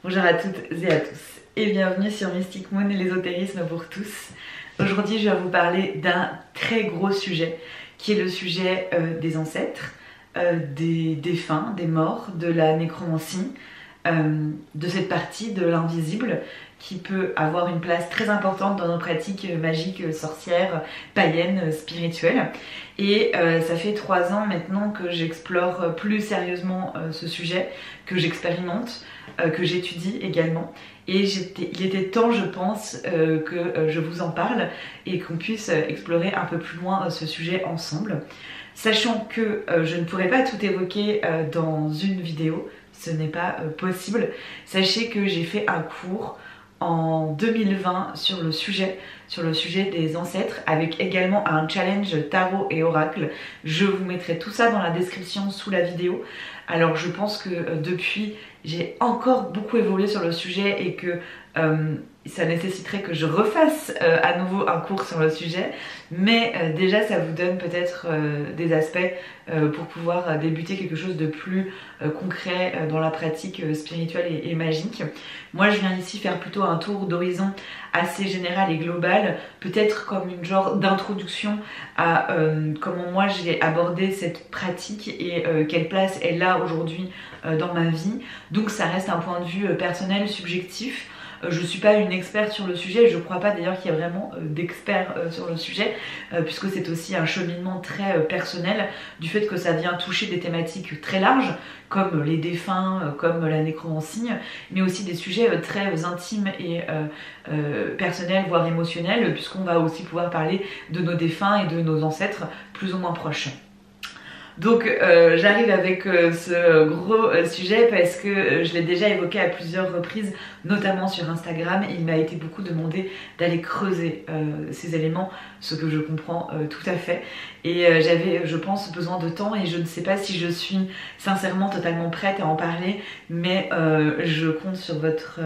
Bonjour à toutes et à tous et bienvenue sur Mystic Moon et l'ésotérisme pour tous. Aujourd'hui je vais vous parler d'un très gros sujet qui est le sujet des ancêtres, des défunts, des morts, de la nécromancie, de cette partie de l'invisible qui peut avoir une place très importante dans nos pratiques magiques, sorcières, païennes, spirituelles. Et ça fait 3 ans maintenant que j'explore plus sérieusement ce sujet, que j'expérimente, que j'étudie également. Et il était temps, je pense, que je vous en parle et qu'on puisse explorer un peu plus loin ce sujet ensemble. Sachant que je ne pourrai pas tout évoquer dans une vidéo, ce n'est pas possible. Sachez que j'ai fait un cours en 2020 sur le sujet des ancêtres, avec également un challenge tarot et oracle. Je vous mettrai tout ça dans la description sous la vidéo. Alors je pense que depuis j'ai encore beaucoup évolué sur le sujet et que ça nécessiterait que je refasse à nouveau un cours sur le sujet, mais déjà ça vous donne peut-être des aspects pour pouvoir débuter quelque chose de plus concret dans la pratique spirituelle et magique. Moi je viens ici faire plutôt un tour d'horizon assez général et global, peut-être comme une genre d'introduction à comment moi j'ai abordé cette pratique et quelle place elle a aujourd'hui dans ma vie. Donc ça reste un point de vue personnel, subjectif. Je ne suis pas une experte sur le sujet, je ne crois pas d'ailleurs qu'il y a vraiment d'experts sur le sujet, puisque c'est aussi un cheminement très personnel du fait que ça vient toucher des thématiques très larges, comme les défunts, comme la nécromancie, mais aussi des sujets très intimes et personnels, voire émotionnels, puisqu'on va aussi pouvoir parler de nos défunts et de nos ancêtres plus ou moins proches. Donc j'arrive avec ce gros sujet parce que je l'ai déjà évoqué à plusieurs reprises, notamment sur Instagram, et il m'a été beaucoup demandé d'aller creuser ces éléments, ce que je comprends tout à fait. Et j'avais, je pense, besoin de temps et je ne sais pas si je suis sincèrement totalement prête à en parler, mais je compte sur votre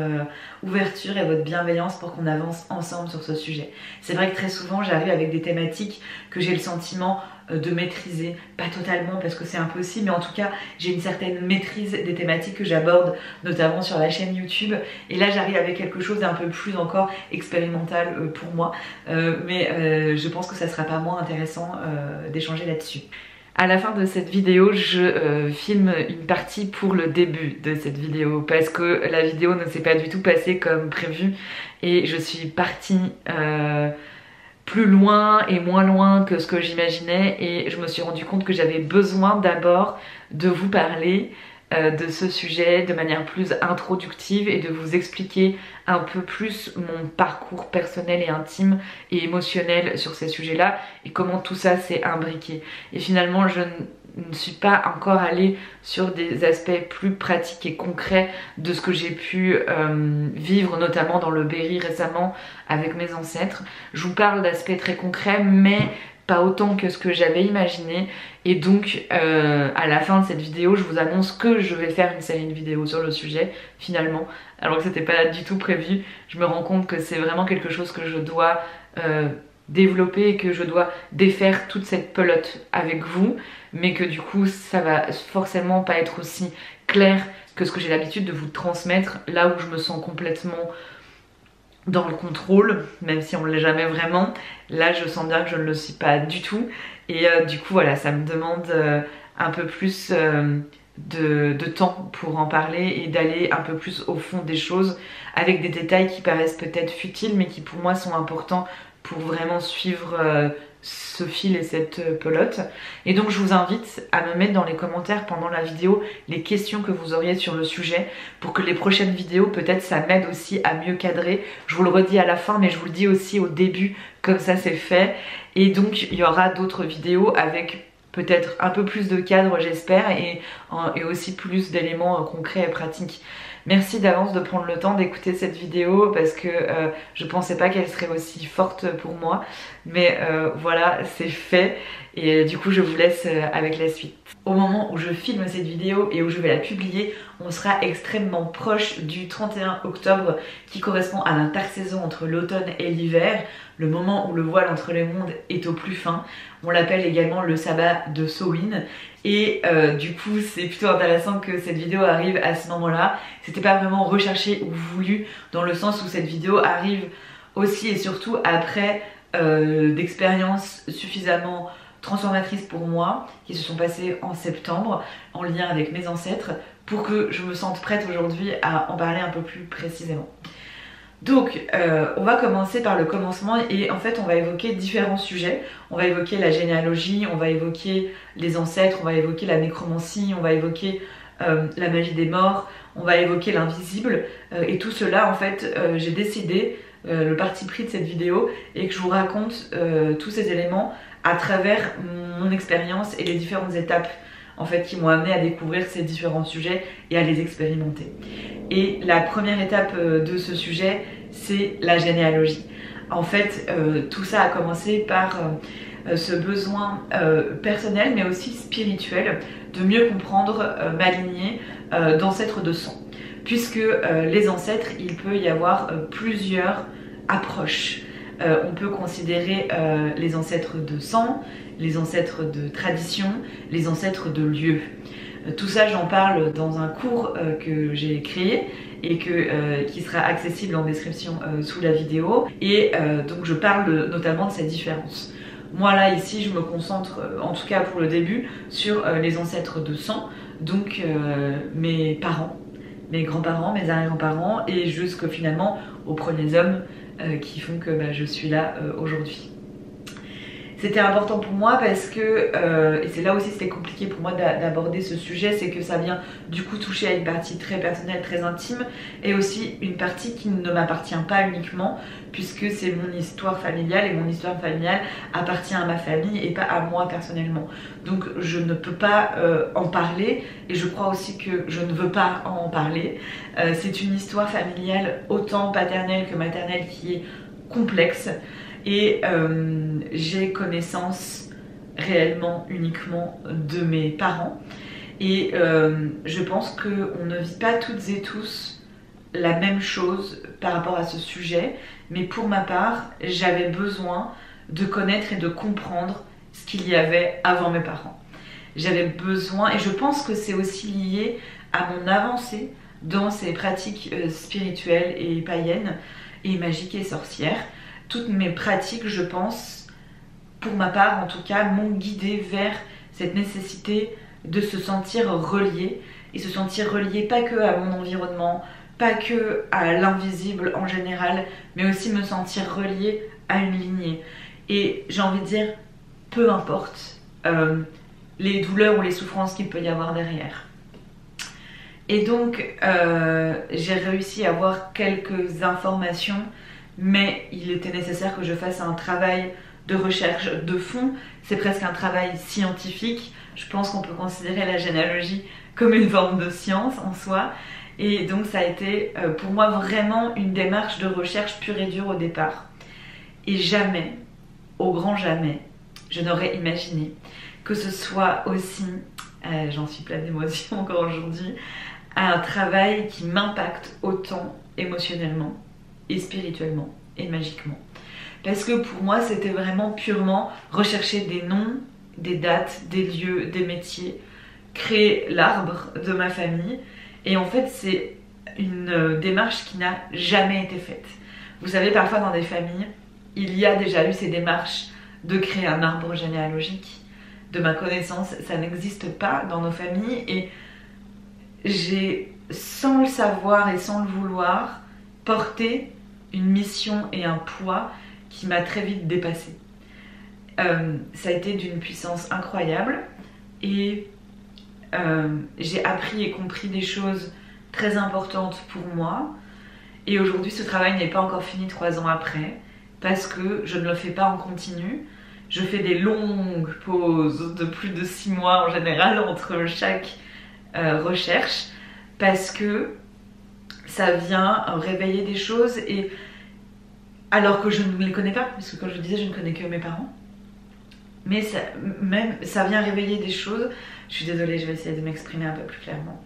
ouverture et votre bienveillance pour qu'on avance ensemble sur ce sujet. C'est vrai que très souvent j'arrive avec des thématiques que j'ai le sentiment de maîtriser, pas totalement parce que c'est impossible, mais en tout cas j'ai une certaine maîtrise des thématiques que j'aborde, notamment sur la chaîne YouTube, et là j'arrive avec quelque chose d'un peu plus encore expérimental pour moi, mais je pense que ça sera pas moins intéressant d'échanger là-dessus. À la fin de cette vidéo, je filme une partie pour le début de cette vidéo parce que la vidéo ne s'est pas du tout passée comme prévu et je suis partie plus loin et moins loin que ce que j'imaginais, et je me suis rendu compte que j'avais besoin d'abord de vous parler de ce sujet de manière plus introductive et de vous expliquer un peu plus mon parcours personnel et intime et émotionnel sur ces sujets-là et comment tout ça s'est imbriqué. Et finalement je ne suis pas encore allée sur des aspects plus pratiques et concrets de ce que j'ai pu vivre, notamment dans le Berry récemment avec mes ancêtres. Je vous parle d'aspects très concrets, mais pas autant que ce que j'avais imaginé, et donc à la fin de cette vidéo je vous annonce que je vais faire une série de vidéos sur le sujet finalement, alors que c'était pas du tout prévu. Je me rends compte que c'est vraiment quelque chose que je dois développer et que je dois défaire toute cette pelote avec vous, mais que du coup ça va forcément pas être aussi clair que ce que j'ai l'habitude de vous transmettre, là où je me sens complètement dans le contrôle, même si on ne l'est jamais vraiment. Là je sens bien que je ne le suis pas du tout, et du coup voilà, ça me demande un peu plus de temps pour en parler et d'aller un peu plus au fond des choses avec des détails qui paraissent peut-être futiles mais qui pour moi sont importants pour vraiment suivre ce fil et cette pelote. Et donc je vous invite à me mettre dans les commentaires pendant la vidéo les questions que vous auriez sur le sujet, pour que les prochaines vidéos, peut-être ça m'aide aussi à mieux cadrer. Je vous le redis à la fin, mais je vous le dis aussi au début, comme ça c'est fait. Et donc il y aura d'autres vidéos avec peut-être un peu plus de cadre, j'espère, et aussi plus d'éléments concrets et pratiques. Merci d'avance de prendre le temps d'écouter cette vidéo parce que je pensais pas qu'elle serait aussi forte pour moi, mais voilà, c'est fait. et du coup je vous laisse avec la suite. Au moment où je filme cette vidéo et où je vais la publier, on sera extrêmement proche du 31 octobre qui correspond à l'intersaison entre l'automne et l'hiver, le moment où le voile entre les mondes est au plus fin. On l'appelle également le sabbat de Samhain et du coup c'est plutôt intéressant que cette vidéo arrive à ce moment-là. C'était pas vraiment recherché ou voulu dans le sens où cette vidéo arrive aussi et surtout après d'expériences suffisamment transformatrices pour moi qui se sont passées en septembre en lien avec mes ancêtres pour que je me sente prête aujourd'hui à en parler un peu plus précisément. Donc on va commencer par le commencement et en fait on va évoquer différents sujets. On va évoquer la généalogie, on va évoquer les ancêtres, on va évoquer la nécromancie, on va évoquer la magie des morts, on va évoquer l'invisible et tout cela en fait j'ai décidé le parti pris de cette vidéo et que je vous raconte tous ces éléments à travers mon expérience et les différentes étapes en fait qui m'ont amené à découvrir ces différents sujets et à les expérimenter. Et la première étape de ce sujet, c'est la généalogie. En fait, tout ça a commencé par ce besoin personnel mais aussi spirituel de mieux comprendre ma lignée d'ancêtres de sang. Puisque les ancêtres, il peut y avoir plusieurs approches. On peut considérer les ancêtres de sang, les ancêtres de tradition, les ancêtres de lieu. Tout ça j'en parle dans un cours que j'ai créé et qui sera accessible en description sous la vidéo et donc je parle notamment de cette différence. Moi là ici je me concentre en tout cas pour le début sur les ancêtres de sang, donc mes parents, mes grands-parents, mes arrière-grands-parents et jusqu'au finalement aux premiers hommes qui font que je suis là aujourd'hui. C'était important pour moi parce que, et c'est là aussi c'était compliqué pour moi d'aborder ce sujet, c'est que ça vient du coup toucher à une partie très personnelle, très intime et aussi une partie qui ne m'appartient pas uniquement puisque c'est mon histoire familiale et mon histoire familiale appartient à ma famille et pas à moi personnellement. Donc je ne peux pas en parler et je crois aussi que je ne veux pas en parler. C'est une histoire familiale autant paternelle que maternelle qui est complexe. Et j'ai connaissance réellement uniquement de mes parents et je pense qu'on ne vit pas toutes et tous la même chose par rapport à ce sujet, mais pour ma part j'avais besoin de connaître et de comprendre ce qu'il y avait avant mes parents. J'avais besoin, et je pense que c'est aussi lié à mon avancée dans ces pratiques spirituelles et païennes et magiques et sorcières. Toutes mes pratiques, je pense, pour ma part en tout cas, m'ont guidée vers cette nécessité de se sentir relié. Et se sentir relié pas que à mon environnement, pas que à l'invisible en général, mais aussi me sentir relié à une lignée. Et j'ai envie de dire, peu importe les douleurs ou les souffrances qu'il peut y avoir derrière. Et donc, j'ai réussi à avoir quelques informations mais il était nécessaire que je fasse un travail de recherche de fond. C'est presque un travail scientifique. Je pense qu'on peut considérer la généalogie comme une forme de science en soi. Et donc ça a été pour moi vraiment une démarche de recherche pure et dure au départ. Et jamais, au grand jamais, je n'aurais imaginé que ce soit aussi, j'en suis pleine d'émotions encore aujourd'hui, un travail qui m'impacte autant émotionnellement et spirituellement et magiquement. Parce que pour moi c'était vraiment purement rechercher des noms, des dates, des lieux, des métiers, créer l'arbre de ma famille et en fait c'est une démarche qui n'a jamais été faite. Vous savez parfois dans des familles il y a déjà eu ces démarches de créer un arbre généalogique. De ma connaissance ça n'existe pas dans nos familles et j'ai sans le savoir et sans le vouloir porté une mission et un poids qui m'a très vite dépassée. Ça a été d'une puissance incroyable et j'ai appris et compris des choses très importantes pour moi et aujourd'hui ce travail n'est pas encore fini 3 ans après parce que je ne le fais pas en continu. Je fais des longues pauses de plus de 6 mois en général entre chaque recherche parce que ça vient réveiller des choses et alors que je ne les connais pas, parce que comme je disais je ne connais que mes parents mais même ça vient réveiller des choses. Je suis désolée, je vais essayer de m'exprimer un peu plus clairement.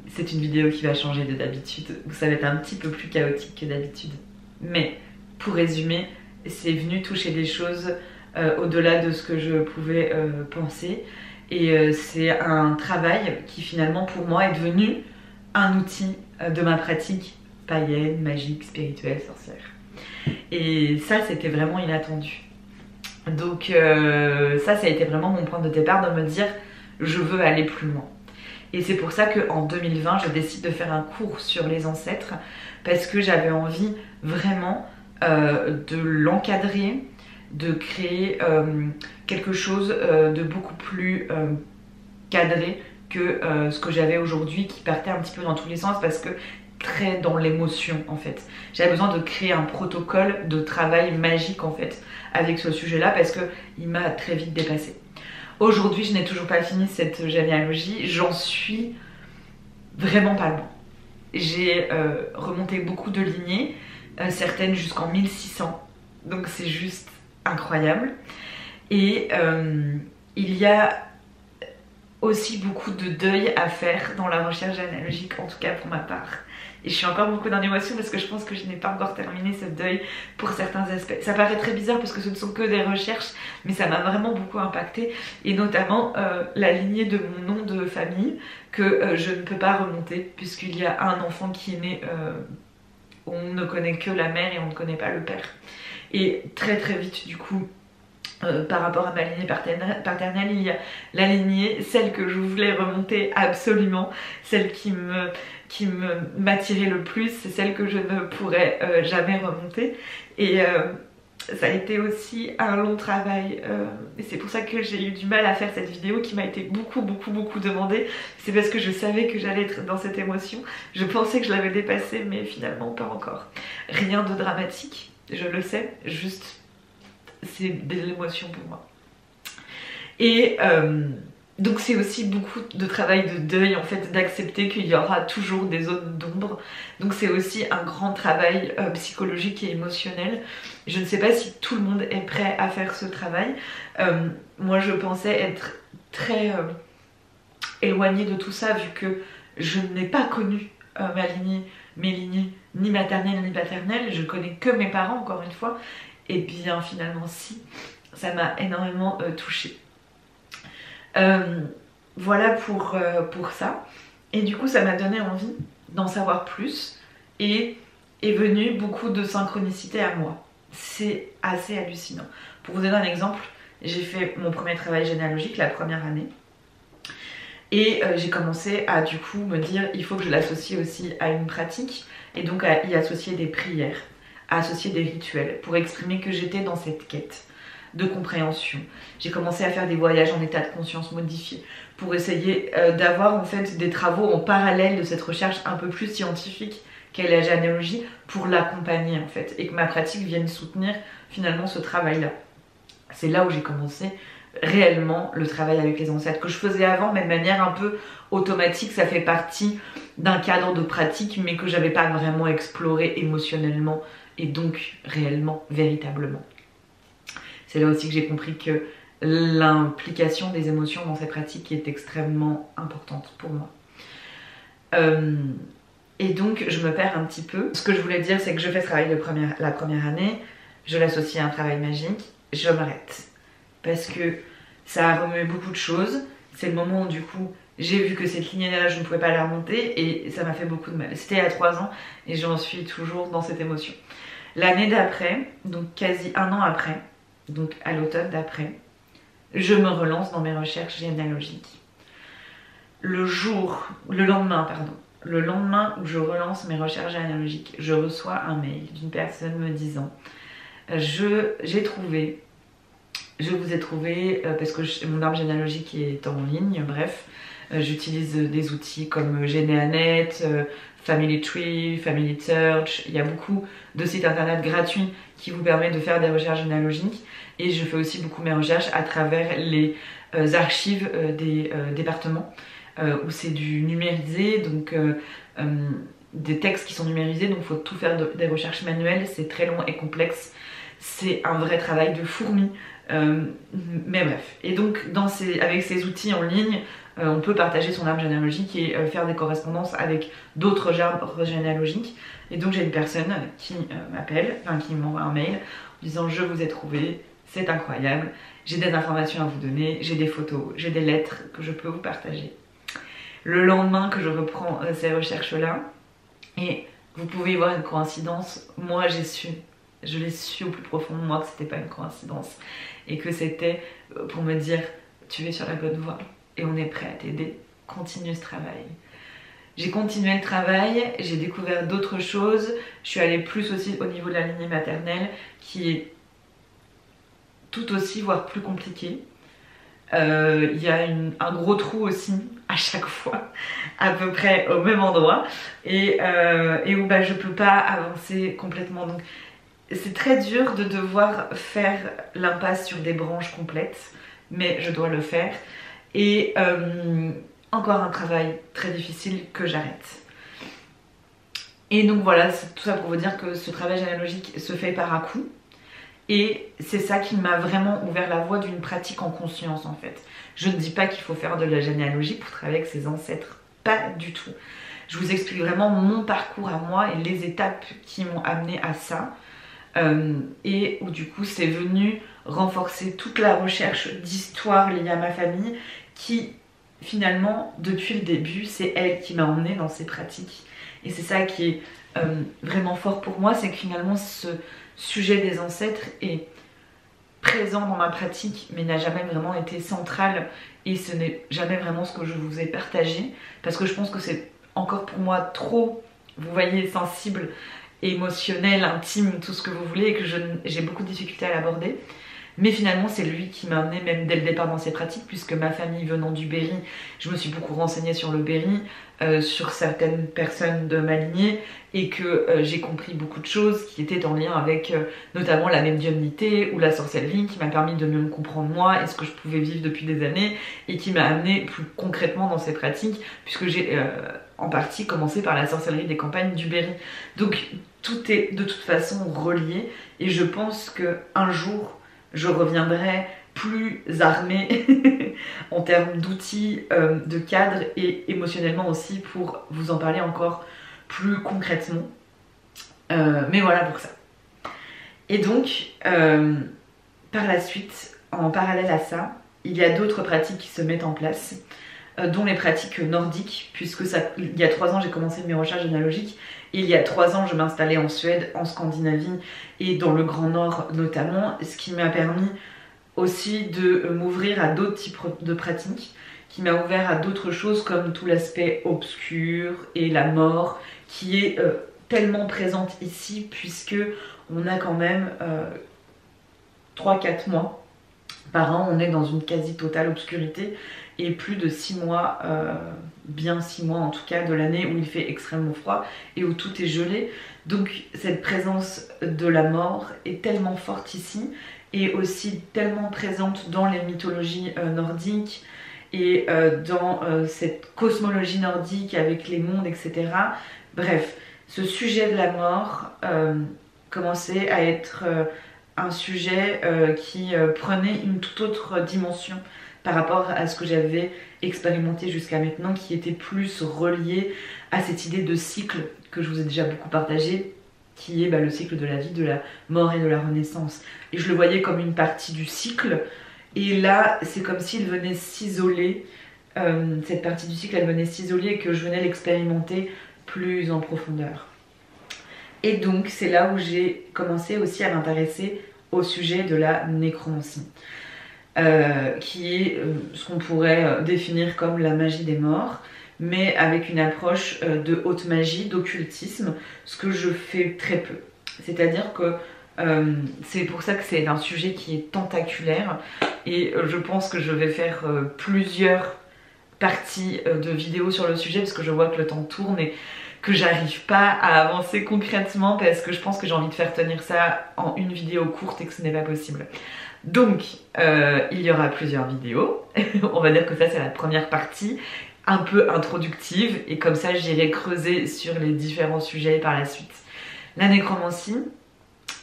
C'est une vidéo qui va changer de d'habitude, ça va être un petit peu plus chaotique que d'habitude. Mais pour résumer, c'est venu toucher des choses au-delà de ce que je pouvais penser. Et c'est un travail qui finalement pour moi est devenu un outil de ma pratique païenne, magique, spirituelle, sorcière. Et ça c'était vraiment inattendu. Donc ça a été vraiment mon point de départ de me dire je veux aller plus loin. Et c'est pour ça qu'en 2020 je décide de faire un cours sur les ancêtres parce que j'avais envie vraiment de l'encadrer, de créer quelque chose de beaucoup plus cadré que ce que j'avais aujourd'hui qui partait un petit peu dans tous les sens parce que très dans l'émotion en fait. J'avais besoin de créer un protocole de travail magique en fait avec ce sujet là parce que il m'a très vite dépassé. Aujourd'hui je n'ai toujours pas fini cette généalogie, j'en suis vraiment pas loin. J'ai remonté beaucoup de lignées, certaines jusqu'en 1600, donc c'est juste incroyable. Et il y a aussi beaucoup de deuil à faire dans la recherche généalogique, en tout cas pour ma part. Et je suis encore beaucoup dans l'émotion parce que je pense que je n'ai pas encore terminé ce deuil pour certains aspects. Ça paraît très bizarre parce que ce ne sont que des recherches, mais ça m'a vraiment beaucoup impacté. Et notamment la lignée de mon nom de famille que je ne peux pas remonter puisqu'il y a un enfant qui est né, on ne connaît que la mère et on ne connaît pas le père. Et très vite du coup, par rapport à ma lignée paternelle, il y a la lignée, celle que je voulais remonter absolument, celle qui m'attirait le plus, c'est celle que je ne pourrais jamais remonter. Et ça a été aussi un long travail et c'est pour ça que j'ai eu du mal à faire cette vidéo qui m'a été beaucoup demandée. C'est parce que je savais que j'allais être dans cette émotion, je pensais que je l'avais dépassée mais finalement pas encore. Rien de dramatique, je le sais, juste c'est de l'émotion pour moi. Et donc c'est aussi beaucoup de travail de deuil en fait, d'accepter qu'il y aura toujours des zones d'ombre. Donc c'est aussi un grand travail psychologique et émotionnel. Je ne sais pas si tout le monde est prêt à faire ce travail. Moi je pensais être très éloignée de tout ça vu que je n'ai pas connu mes lignées ni maternelles ni paternelles. Je connais que mes parents encore une fois. Et bien finalement si, ça m'a énormément touchée. Voilà pour ça. Et du coup ça m'a donné envie d'en savoir plus. Et est venu beaucoup de synchronicité à moi. C'est assez hallucinant. Pour vous donner un exemple, j'ai fait mon premier travail généalogique la première année. Et j'ai commencé à du coup me dire il faut que je l'associe aussi à une pratique. Et donc à y associer des prières, à associer des rituels pour exprimer que j'étais dans cette quête de compréhension. J'ai commencé à faire des voyages en état de conscience modifié pour essayer d'avoir en fait des travaux en parallèle de cette recherche un peu plus scientifique qu'est la généalogie pour l'accompagner en fait et que ma pratique vienne soutenir finalement ce travail-là. C'est là où j'ai commencé réellement le travail avec les ancêtres que je faisais avant mais de manière un peu automatique, ça fait partie d'un cadre de pratique mais que j'avais pas vraiment exploré émotionnellement et donc réellement, véritablement. C'est là aussi que j'ai compris que l'implication des émotions dans ces pratiques est extrêmement importante pour moi. Et donc je me perds un petit peu. Ce que je voulais dire c'est que je fais ce travail la première année, je l'associe à un travail magique, je m'arrête. Parce que ça a remué beaucoup de choses. C'est le moment où du coup j'ai vu que cette lignée-là je ne pouvais pas la remonter et ça m'a fait beaucoup de mal. C'était il y a 3 ans et j'en suis toujours dans cette émotion. L'année d'après, donc quasi 1 an après, donc à l'automne d'après, je me relance dans mes recherches généalogiques. Le lendemain où je relance mes recherches généalogiques, je reçois un mail d'une personne me disant je vous ai trouvé parce que mon arbre généalogique est en ligne, bref, j'utilise des outils comme Généanet, Family Tree, Family Search, il y a beaucoup de sites internet gratuits qui vous permettent de faire des recherches généalogiques et je fais aussi beaucoup mes recherches à travers les archives des départements où c'est du numérisé, donc des textes qui sont numérisés, donc il faut tout faire des recherches manuelles, c'est très long et complexe. c'est un vrai travail de fourmi. Mais bref, et donc avec ces outils en ligne, on peut partager son arbre généalogique et faire des correspondances avec d'autres arbres généalogiques. Et donc j'ai une personne qui m'appelle, enfin qui m'envoie un mail en disant je vous ai trouvé, c'est incroyable, j'ai des informations à vous donner, j'ai des photos, j'ai des lettres que je peux vous partager. Le lendemain que je reprends ces recherches-là, et vous pouvez y voir une coïncidence, moi je l'ai su au plus profond de moi que c'était pas une coïncidence et que c'était pour me dire tu es sur la bonne voie et on est prêt à t'aider, continue ce travail. J'ai continué le travail, j'ai découvert d'autres choses, je suis allée plus aussi au niveau de la lignée maternelle qui est tout aussi voire plus compliquée. Il y a un gros trou aussi à chaque fois, à peu près au même endroit et où je peux pas avancer complètement. Donc c'est très dur de devoir faire l'impasse sur des branches complètes, mais je dois le faire. Et encore un travail très difficile que j'arrête. Et donc voilà, c'est tout ça pour vous dire que ce travail généalogique se fait par à coup. Et c'est ça qui m'a vraiment ouvert la voie d'une pratique en conscience en fait. Je ne dis pas qu'il faut faire de la généalogie pour travailler avec ses ancêtres, pas du tout. Je vous explique vraiment mon parcours à moi et les étapes qui m'ont amené à ça. Et où du coup c'est venu renforcer toute la recherche d'histoire liée à ma famille qui finalement depuis le début c'est elle qui m'a emmenée dans ces pratiques. Et c'est ça qui est vraiment fort pour moi, c'est que finalement ce sujet des ancêtres est présent dans ma pratique mais n'a jamais vraiment été central et ce n'est jamais vraiment ce que je vous ai partagé parce que je pense que c'est encore pour moi trop, vous voyez, sensible, émotionnel, intime, tout ce que vous voulez et que j'ai beaucoup de difficultés à l'aborder. Mais finalement c'est lui qui m'a amené même dès le départ dans ces pratiques puisque ma famille venant du Berry, je me suis beaucoup renseignée sur le Berry, sur certaines personnes de ma lignée et que j'ai compris beaucoup de choses qui étaient en lien avec notamment la médiumnité ou la sorcellerie qui m'a permis de mieux me comprendre moi et ce que je pouvais vivre depuis des années et qui m'a amené plus concrètement dans ces pratiques puisque j'ai en partie commencé par la sorcellerie des campagnes du Berry. Donc tout est de toute façon relié et je pense qu'un jour je reviendrai plus armée en termes d'outils, de cadre et émotionnellement aussi pour vous en parler encore plus concrètement. Mais voilà pour ça. Et donc, par la suite, en parallèle à ça, il y a d'autres pratiques qui se mettent en place, dont les pratiques nordiques, puisque il y a 3 ans j'ai commencé mes recherches généalogiques. Il y a 3 ans, je m'installais en Suède, en Scandinavie et dans le Grand Nord notamment, ce qui m'a permis aussi de m'ouvrir à d'autres types de pratiques, qui m'a ouvert à d'autres choses comme tout l'aspect obscur et la mort, qui est tellement présente ici puisque on a quand même 3-4 mois par an, on est dans une quasi totale obscurité et plus de 6 mois, bien 6 mois en tout cas de l'année où il fait extrêmement froid et où tout est gelé. Donc cette présence de la mort est tellement forte ici et aussi tellement présente dans les mythologies nordiques et dans cette cosmologie nordique avec les mondes, etc. Bref, ce sujet de la mort commençait à être un sujet qui prenait une toute autre dimension par rapport à ce que j'avais expérimenté jusqu'à maintenant, qui était plus relié à cette idée de cycle que je vous ai déjà beaucoup partagé, qui est le cycle de la vie, de la mort et de la renaissance. Et je le voyais comme une partie du cycle, et là c'est comme s'il venait s'isoler, cette partie du cycle elle venait s'isoler et que je venais l'expérimenter plus en profondeur. Et donc c'est là où j'ai commencé aussi à m'intéresser au sujet de la nécromancie. Qui est ce qu'on pourrait définir comme la magie des morts, mais avec une approche de haute magie, d'occultisme, ce que je fais très peu. C'est-à-dire que c'est pour ça que c'est un sujet qui est tentaculaire et je pense que je vais faire plusieurs parties de vidéos sur le sujet parce que je vois que le temps tourne et que j'arrive pas à avancer concrètement parce que je pense que j'ai envie de faire tenir ça en une vidéo courte et que ce n'est pas possible. Donc il y aura plusieurs vidéos, on va dire que ça c'est la première partie, un peu introductive et comme ça j'irai creuser sur les différents sujets par la suite. La nécromancie,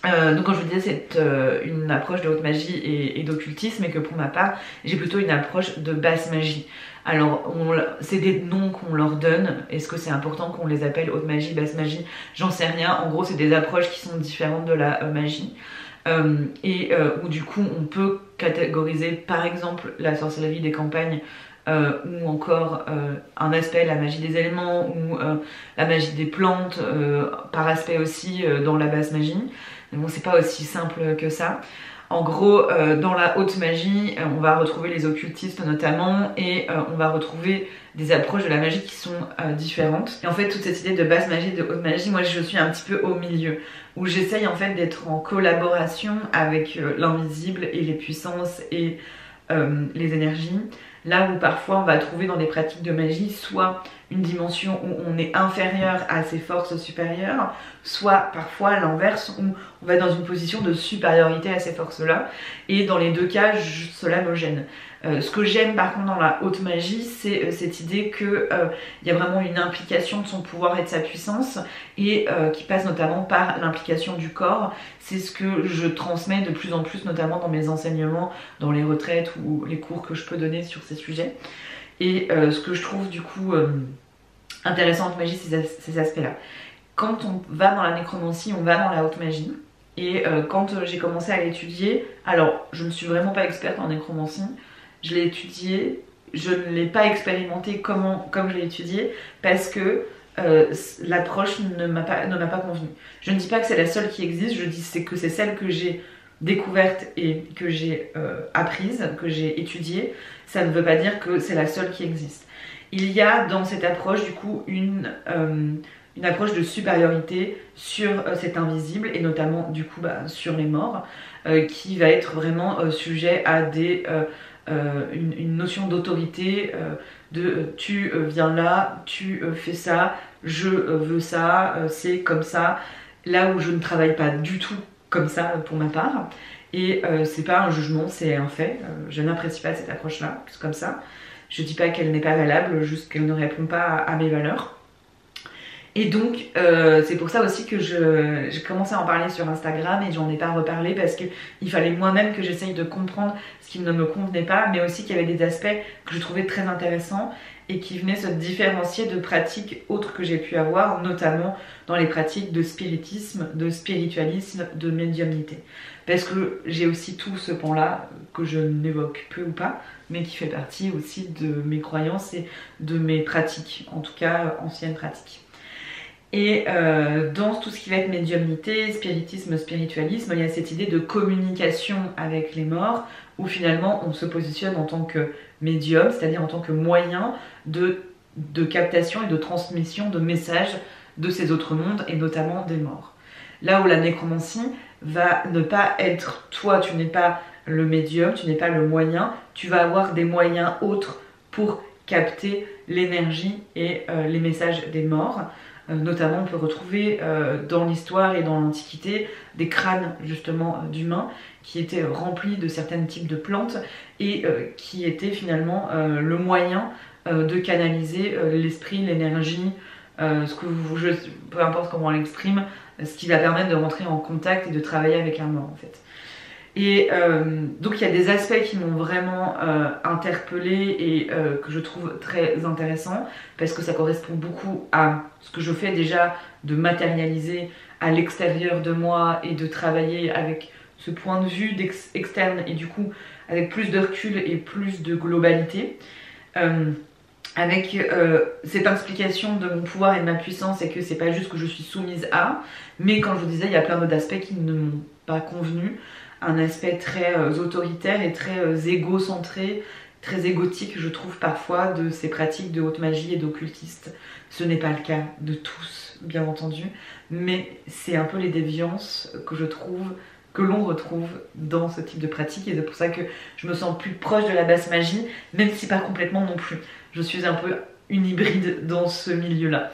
Donc comme je vous disais, c'est une approche de haute magie et d'occultisme, et que pour ma part, j'ai plutôt une approche de basse magie. Alors, c'est des noms qu'on leur donne. Est-ce que c'est important qu'on les appelle haute magie, basse magie? J'en sais rien. En gros, c'est des approches qui sont différentes de la magie. Où du coup, on peut catégoriser par exemple la sorcellerie des campagnes, ou encore un aspect, la magie des éléments, ou la magie des plantes, par aspect aussi dans la basse magie. Mais bon, c'est pas aussi simple que ça. En gros, dans la haute magie, on va retrouver les occultistes notamment, et on va retrouver des approches de la magie qui sont différentes. Et en fait, toute cette idée de basse magie, de haute magie, moi je suis un petit peu au milieu, où j'essaye en fait d'être en collaboration avec l'invisible et les puissances et les énergies. Là où parfois on va trouver dans des pratiques de magie soit une dimension où on est inférieur à ses forces supérieures, soit parfois à l'inverse où on va être dans une position de supériorité à ces forces-là. Et dans les deux cas, cela me gêne. Ce que j'aime par contre dans la haute magie, c'est cette idée qu'il y a vraiment une implication de son pouvoir et de sa puissance, et qui passe notamment par l'implication du corps. C'est ce que je transmets de plus en plus, notamment dans mes enseignements, dans les retraites ou les cours que je peux donner sur ces sujets. Et ce que je trouve du coup intéressant en magie, c'est ces aspects-là. Quand on va dans la nécromancie, on va dans la haute magie. Et quand j'ai commencé à l'étudier, alors je ne suis vraiment pas experte en nécromancie, je l'ai étudié, je ne l'ai pas expérimenté comme je l'ai étudié, parce que l'approche ne m'a pas convenu. Je ne dis pas que c'est la seule qui existe, je dis que c'est celle que j'ai découverte et que j'ai apprise, que j'ai étudiée. Ça ne veut pas dire que c'est la seule qui existe. Il y a dans cette approche du coup une approche de supériorité sur cet invisible, et notamment du coup sur les morts, qui va être vraiment sujet à une notion d'autorité, tu viens là, tu fais ça, je veux ça, c'est comme ça. Là où je ne travaille pas du tout comme ça pour ma part, et c'est pas un jugement, c'est un fait. Je n'apprécie pas cette approche-là, c'est comme ça. Je dis pas qu'elle n'est pas valable, juste qu'elle ne répond pas à mes valeurs. Et donc c'est pour ça aussi que j'ai commencé à en parler sur Instagram, et j'en ai pas reparlé parce qu'il fallait moi-même que j'essaye de comprendre ce qui ne me convenait pas, mais aussi qu'il y avait des aspects que je trouvais très intéressants et qui venaient se différencier de pratiques autres que j'ai pu avoir, notamment dans les pratiques de spiritisme, de spiritualisme, de médiumnité. Parce que j'ai aussi tout ce pan-là que je n'évoque peu ou pas, mais qui fait partie aussi de mes croyances et de mes pratiques, en tout cas anciennes pratiques. Et dans tout ce qui va être médiumnité, spiritisme, spiritualisme, il y a cette idée de communication avec les morts, où finalement on se positionne en tant que médium, c'est-à-dire en tant que moyen de captation et de transmission de messages de ces autres mondes, et notamment des morts. Là où la nécromancie va ne pas être, toi tu n'es pas le médium, tu n'es pas le moyen, tu vas avoir des moyens autres pour capter l'énergie et les messages des morts. Notamment on peut retrouver dans l'histoire et dans l'Antiquité des crânes justement d'humains qui étaient remplis de certains types de plantes, et qui étaient finalement le moyen de canaliser l'esprit, l'énergie, peu importe comment on l'exprime, ce qui va permettre de rentrer en contact et de travailler avec un mort en fait. Et donc il y a des aspects qui m'ont vraiment interpellée et que je trouve très intéressants, parce que ça correspond beaucoup à ce que je fais déjà, de matérialiser à l'extérieur de moi et de travailler avec ce point de vue externe, et du coup avec plus de recul et plus de globalité. Avec cette explication de mon pouvoir et de ma puissance, et que c'est pas juste que je suis soumise à, mais quand je vous disais, il y a plein d'autres aspects qui ne m'ont pas convenu. Un aspect très autoritaire et très égocentré, très égotique, je trouve parfois, de ces pratiques de haute magie et d'occultistes. Ce n'est pas le cas de tous, bien entendu, mais c'est un peu les déviances que je trouve, que l'on retrouve dans ce type de pratique, et c'est pour ça que je me sens plus proche de la basse magie, même si pas complètement non plus. Je suis un peu une hybride dans ce milieu-là.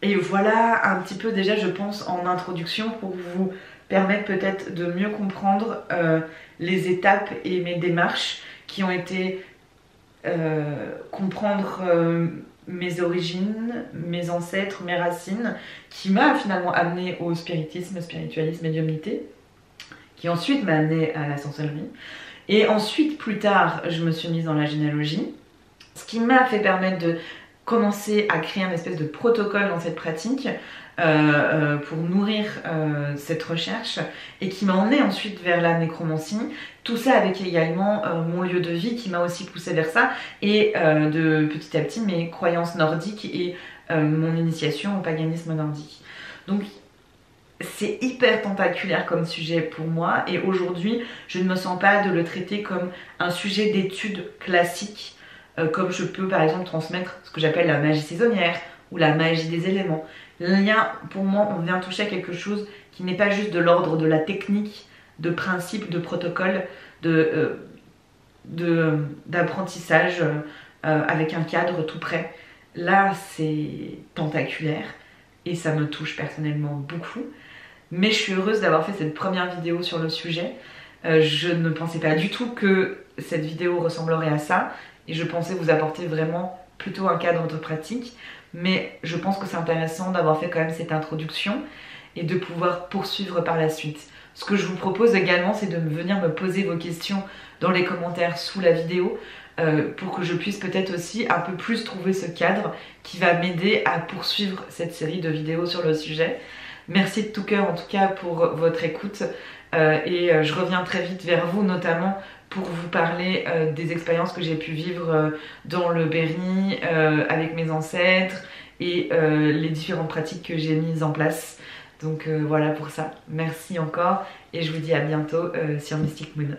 Et voilà un petit peu déjà, je pense, en introduction, pour vous permettre peut-être de mieux comprendre les étapes et mes démarches qui ont été comprendre mes origines, mes ancêtres, mes racines, qui m'a finalement amené au spiritisme, spiritualisme, médiumnité, qui ensuite m'a amené à la sorcellerie. Et ensuite, plus tard, je me suis mise dans la généalogie, ce qui m'a fait permettre de commencer à créer un espèce de protocole dans cette pratique pour nourrir cette recherche et qui m'a emmené ensuite vers la nécromancie. Tout ça avec également mon lieu de vie qui m'a aussi poussé vers ça et de petit à petit mes croyances nordiques et mon initiation au paganisme nordique. Donc c'est hyper tentaculaire comme sujet pour moi et aujourd'hui je ne me sens pas de le traiter comme un sujet d'étude classique comme je peux par exemple transmettre ce que j'appelle la magie saisonnière ou la magie des éléments. Là, pour moi, on vient toucher à quelque chose qui n'est pas juste de l'ordre de la technique, de principe, de protocole, d'apprentissage avec un cadre tout prêt. Là, c'est tentaculaire et ça me touche personnellement beaucoup. Mais je suis heureuse d'avoir fait cette première vidéo sur le sujet. Je ne pensais pas du tout que cette vidéo ressemblerait à ça et je pensais vous apporter vraiment plutôt un cadre de pratique. Mais je pense que c'est intéressant d'avoir fait quand même cette introduction et de pouvoir poursuivre par la suite. Ce que je vous propose également, c'est de venir me poser vos questions dans les commentaires sous la vidéo pour que je puisse peut-être aussi un peu plus trouver ce cadre qui va m'aider à poursuivre cette série de vidéos sur le sujet. Merci de tout cœur en tout cas pour votre écoute et je reviens très vite vers vous notamment pour vous parler des expériences que j'ai pu vivre dans le Berry avec mes ancêtres et les différentes pratiques que j'ai mises en place. Donc voilà pour ça. Merci encore et je vous dis à bientôt sur Mystic Moon.